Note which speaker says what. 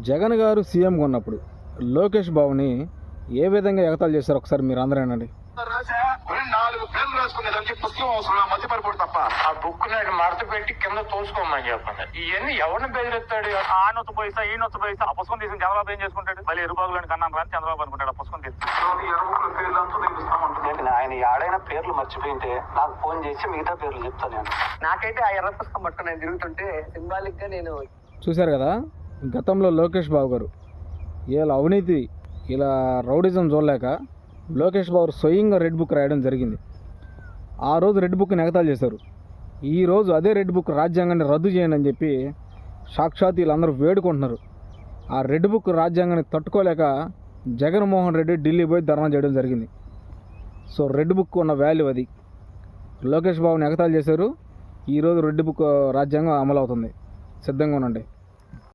Speaker 1: జగన్ గారు సీఎంగా ఉన్నప్పుడు లోకేష్ బాబుని ఏ విధంగా ఎగతాళి చేశారు ఒకసారి మీరు అందరూ ఏనండి.
Speaker 2: 4 పేర్లు రాసుకునేదానికి పుస్తకం అవసరం, మధ్య పడిపోడు తప్ప.
Speaker 3: ఆ బుక్ నాడు మడత పెట్టి కింద తోసుకోమని చెప్పండి. ఇవన్నీ ఎవరిని బెదిరిస్తాడు?
Speaker 4: ఆ నొత్తు పోయిస్తా ఈ నొత్తు పోయిస్తా ఆ పుస్తకం తీసి చంద్రబాబు ఏం చేసుకుంటాడు? మళ్ళీ ఎరుబాగులని కన్నాను రాని చంద్రబాబు అనుకుంటాడు ఆ పుస్తకం తీసి.
Speaker 5: ఆయన ఏడైనా పేర్లు మర్చిపోయింటే నాకు ఫోన్ చేసి మిగతా పేర్లు చెప్తాను. నేను
Speaker 6: నాకైతే ఆ ఎర్ర పుస్తకం పట్టు నేను తిరుగుతుంటే సింబాలిక్ గా నేను
Speaker 1: చూశారు కదా, గతంలో లోకేష్ బాబు గారు ఇలా అవినీతి ఇలా రౌడిజం చూడలేక లోకేష్ బాబు స్వయంగా రెడ్ బుక్ రాయడం జరిగింది. ఆ రోజు రెడ్ బుక్ని ఎగతాళి చేశారు. ఈరోజు అదే రెడ్ బుక్ రాజ్యాంగాన్ని రద్దు చేయండి అని చెప్పి సాక్షాత్ వీళ్ళందరూ వేడుకుంటున్నారు. ఆ రెడ్ బుక్ రాజ్యాంగాన్ని తట్టుకోలేక జగన్మోహన్ రెడ్డి ఢిల్లీ పోయి ధర్నా చేయడం జరిగింది. సో రెడ్ బుక్ ఉన్న వాల్యూ అది. లోకేష్ బాబుని ఎగతాళి చేశారు. ఈరోజు రెడ్ బుక్ రాజ్యాంగం అమలు అవుతుంది. సిద్ధంగా ఉండండి.